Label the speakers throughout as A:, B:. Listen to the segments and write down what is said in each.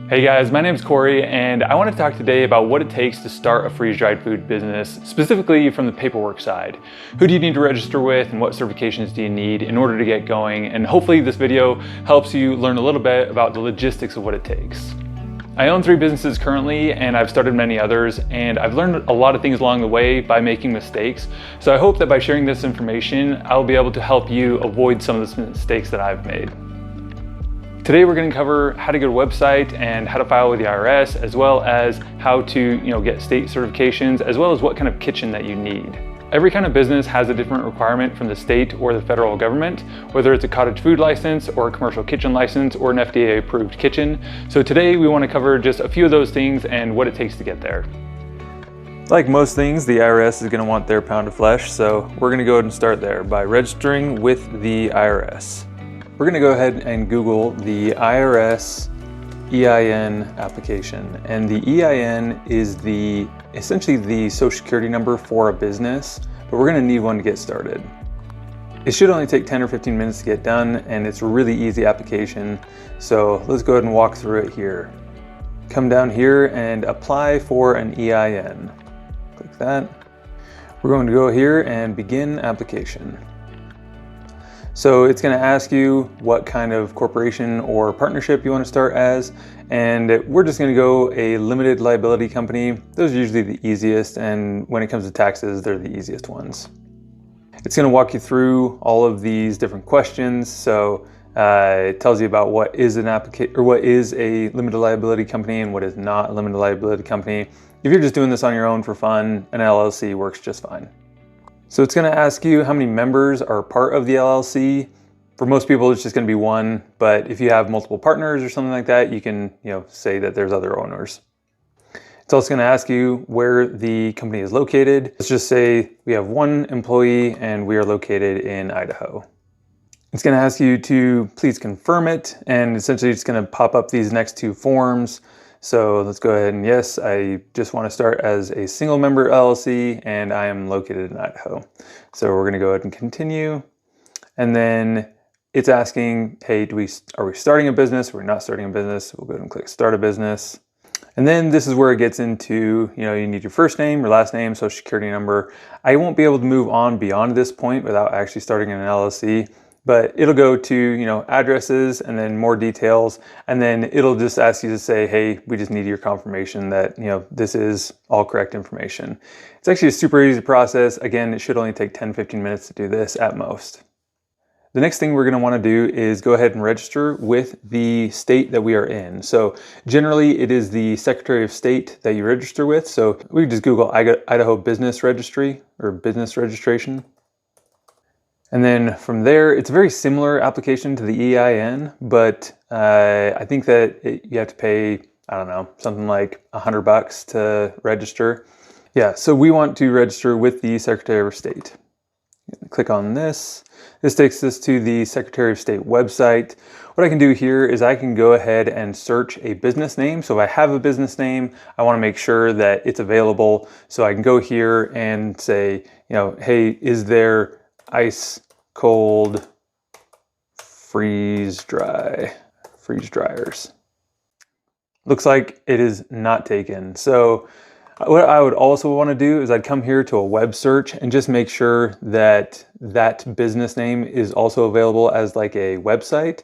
A: Hey guys, my name is Corey and I want to talk today about what it takes to start a freeze-dried food business, specifically from the paperwork side. Who do you need to register with and what certifications do you need in order to get going? And hopefully this video helps you learn a little bit about the logistics of what it takes. I own 3 businesses currently and I've started many others, and I've learned a lot of things along the way by making mistakes. So I hope that by sharing this information, I'll be able to help you avoid some of the mistakes that I've made. Today we're going to cover how to get a website and how to file with the IRS, as well as how to get state certifications, as well as what kind of kitchen that you need. Every kind of business has a different requirement from the state or the federal government, whether it's a cottage food license or a commercial kitchen license or an FDA approved kitchen. So today we want to cover just a few of those things and what it takes to get there. Like most things, the IRS is going to want their pound of flesh, so we're going to go ahead and start there by registering with the IRS. We're going to go ahead and Google the IRS EIN application. And the EIN is essentially the social security number for a business, but we're going to need one to get started. It should only take 10 or 15 minutes to get done, and it's a really easy application. So let's go ahead and walk through it here. Come down here and apply for an EIN. Click that. We're going to go here and begin application. So it's going to ask you what kind of corporation or partnership you want to start as, and we're just going to go a limited liability company. Those are usually the easiest, and when it comes to taxes, they're the easiest ones. It's going to walk you through all of these different questions. So it tells you about what is a limited liability company and what is not a limited liability company. If you're just doing this on your own for fun, an LLC works just fine. So it's going to ask you how many members are part of the LLC. For most people, it's just going to be one, but if you have multiple partners or something like that, you can say that there's other owners. It's also going to ask you where the company is located. Let's just say we have 1 employee and we are located in Idaho. It's going to ask you to please confirm it, and essentially it's going to pop up these next 2 forms. So let's go ahead and yes, I just want to start as a single member LLC and I am located in Idaho. So we're going to go ahead and continue. And then it's asking, hey, are we starting a business? We're not starting a business. We'll go ahead and click start a business. And then this is where it gets into, you need your first name, your last name, social security number. I won't be able to move on beyond this point without actually starting an LLC. But it'll go to, addresses and then more details. And then it'll just ask you to say, hey, we just need your confirmation that, this is all correct information. It's actually a super easy process. Again, it should only take 10, 15 minutes to do this at most. The next thing we're going to want to do is go ahead and register with the state that we are in. So generally it is the Secretary of State that you register with. So we can just Google Idaho Business Registry or business registration. And then from there, it's a very similar application to the EIN, but I think that you have to pay, I don't know, something like $100 to register. Yeah, so we want to register with the Secretary of State. Click on this. This takes us to the Secretary of State website. What I can do here is I can go ahead and search a business name. So if I have a business name, I want to make sure that it's available. So I can go here and say, hey, is there ice cold freeze dryers? Looks like it is not taken. So what I would also want to do is I'd come here to a web search and just make sure that that business name is also available as like a website.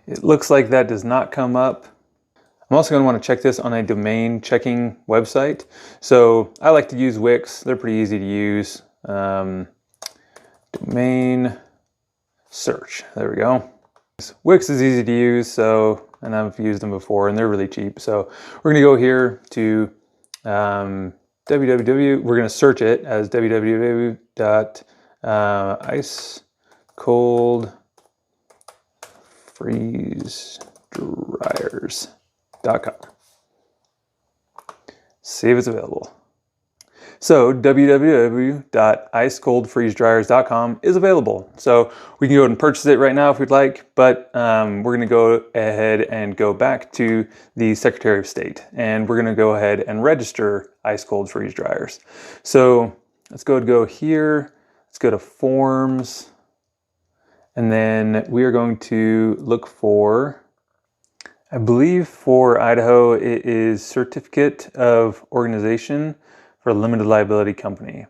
A: It looks like that does not come up. I'm also going to want to check this on a domain checking website. So I like to use Wix. They're pretty easy to use. Domain search. There we go. Wix is easy to use, and I've used them before, and they're really cheap. So we're going to go here to www. We're going to search it as icecoldfreezedryers.com. See if it's available. So www.icecoldfreezedryers.com is available. So we can go ahead and purchase it right now if we'd like, but we're going to go ahead and go back to the Secretary of State, and we're going to go ahead and register ice cold freeze dryers. So let's go here. Let's go to forms, and then we are going to look for I believe for Idaho, it is Certificate of Organization for a Limited Liability Company.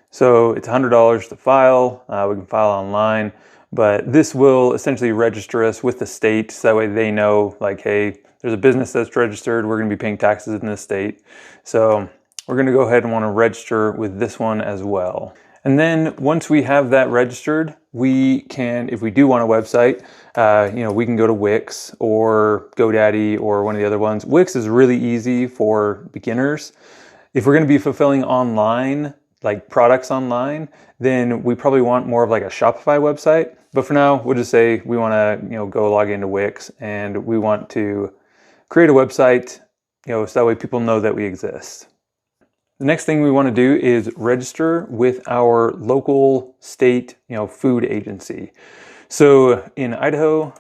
A: So it's $100 to file. We can file online, but this will essentially register us with the state. So that way they know, like, hey, there's a business that's registered. We're going to be paying taxes in this state. So we're going to go ahead and want to register with this one as well. And then once we have that registered, we can, if we do want a website, we can go to Wix or GoDaddy or one of the other ones. Wix is really easy for beginners. If we're going to be fulfilling online, like products online, then we probably want more of like a Shopify website. But for now, we'll just say we want to, go log into Wix and we want to create a website, so that way people know that we exist. The next thing we want to do is register with our local state, food agency. So in Idaho,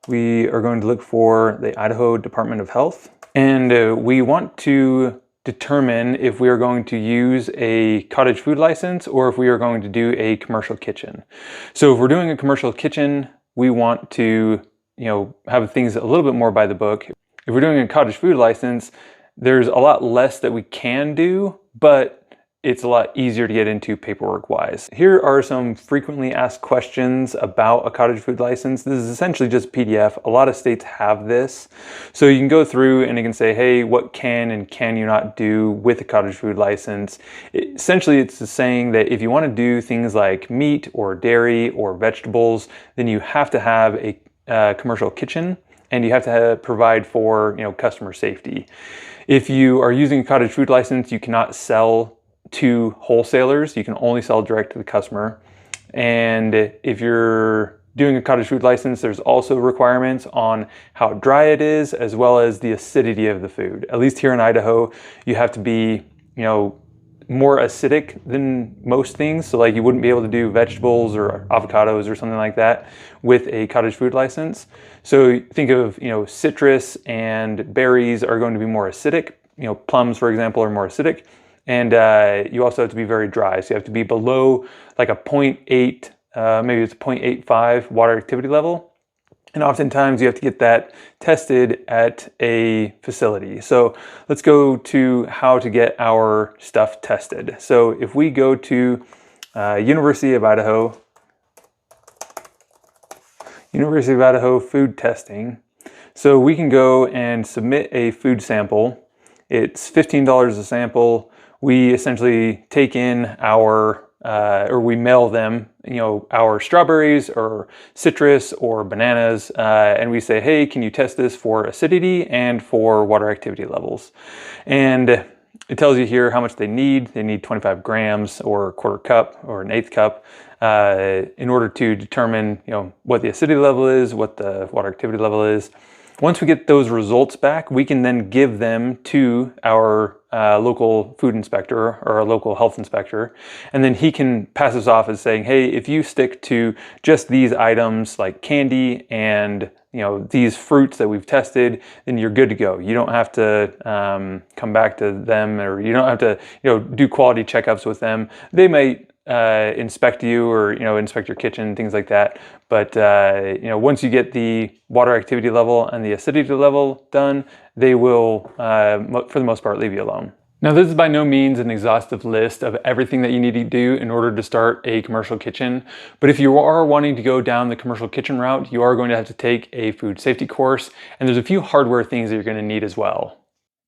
A: we are going to look for the Idaho Department of Health, and we want to determine if we are going to use a cottage food license or if we are going to do a commercial kitchen. So if we're doing a commercial kitchen, we want to, have things a little bit more by the book. If we're doing a cottage food license, there's a lot less that we can do, but it's a lot easier to get into paperwork wise. Here are some frequently asked questions about a cottage food license. This is essentially just PDF. A lot of states have this. So you can go through and you can say, hey, what can and can you not do with a cottage food license? Essentially, it's saying that if you want to do things like meat or dairy or vegetables, then you have to have a commercial kitchen and you have to provide for, customer safety. If you are using a cottage food license, you cannot sell to wholesalers. You can only sell direct to the customer. And if you're doing a cottage food license, there's also requirements on how dry it is, as well as the acidity of the food. At least here in Idaho, you have to be, more acidic than most things. So like you wouldn't be able to do vegetables or avocados or something like that with a cottage food license. So think of, citrus and berries are going to be more acidic. Plums, for example, are more acidic. And you also have to be very dry. So you have to be below like a 0.8, maybe it's 0.85 water activity level. And oftentimes you have to get that tested at a facility. So let's go to how to get our stuff tested. So if we go to University of Idaho food testing, so we can go and submit a food sample. It's $15 a sample. We essentially take in or we mail them, our strawberries or citrus or bananas, and we say, hey, can you test this for acidity and for water activity levels? And it tells you here how much they need. They need 25 grams or a quarter cup or an eighth cup in order to determine, what the acidity level is, what the water activity level is. Once we get those results back, we can then give them to our local food inspector or our local health inspector, and then he can pass us off as saying, hey, if you stick to just these items like candy and these fruits that we've tested, then you're good to go. You don't have to come back to them, or you don't have to do quality checkups with them. They might inspect you or inspect your kitchen, things like that. But once you get the water activity level and the acidity level done, they will, for the most part, leave you alone. Now, this is by no means an exhaustive list of everything that you need to do in order to start a commercial kitchen. But if you are wanting to go down the commercial kitchen route, you are going to have to take a food safety course, and there's a few hardware things that you're going to need as well.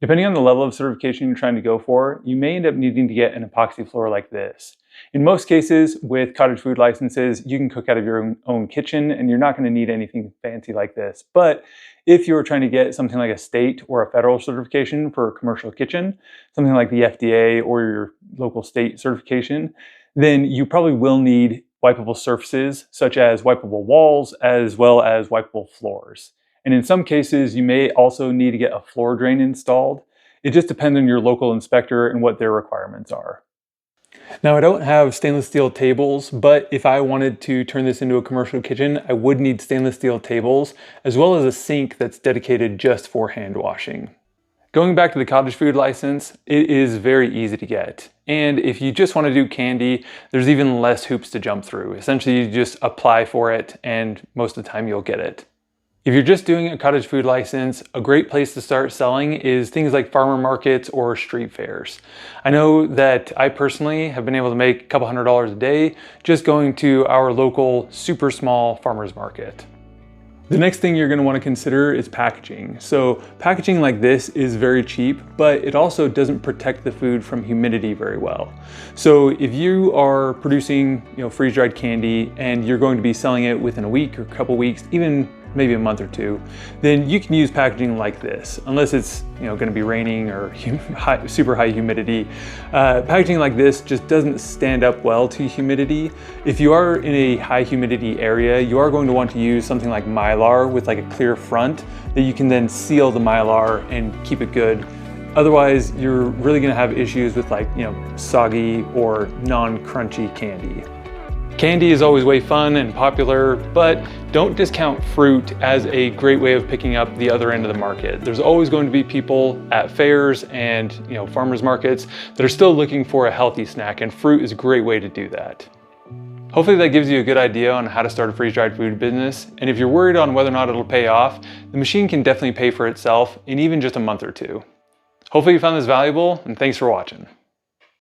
A: Depending on the level of certification you're trying to go for, you may end up needing to get an epoxy floor like this. In most cases, with cottage food licenses, you can cook out of your own kitchen and you're not going to need anything fancy like this. But if you're trying to get something like a state or a federal certification for a commercial kitchen, something like the FDA or your local state certification, then you probably will need wipeable surfaces such as wipeable walls as well as wipeable floors. And in some cases, you may also need to get a floor drain installed. It just depends on your local inspector and what their requirements are. Now, I don't have stainless steel tables, but if I wanted to turn this into a commercial kitchen, I would need stainless steel tables, as well as a sink that's dedicated just for hand washing. Going back to the cottage food license, it is very easy to get. And if you just want to do candy, there's even less hoops to jump through. Essentially, you just apply for it, and most of the time you'll get it. If you're just doing a cottage food license, a great place to start selling is things like farmer markets or street fairs. I know that I personally have been able to make a couple $100s a day just going to our local super small farmers market. The next thing you're going to want to consider is packaging. So packaging like this is very cheap, but it also doesn't protect the food from humidity very well. So if you are producing, freeze-dried candy and you're going to be selling it within a week or a couple weeks, even maybe a month or two, then you can use packaging like this, unless it's going to be raining or super high humidity. Packaging like this just doesn't stand up well to humidity. If you are in a high humidity area, you are going to want to use something like Mylar with like a clear front that you can then seal the Mylar and keep it good. Otherwise, you're really going to have issues with soggy or non-crunchy candy. Candy is always way fun and popular, but don't discount fruit as a great way of picking up the other end of the market. There's always going to be people at fairs and farmers markets that are still looking for a healthy snack, and fruit is a great way to do that. Hopefully that gives you a good idea on how to start a freeze-dried food business, and if you're worried on whether or not it'll pay off, the machine can definitely pay for itself in even just a month or two. Hopefully you found this valuable, and thanks for watching.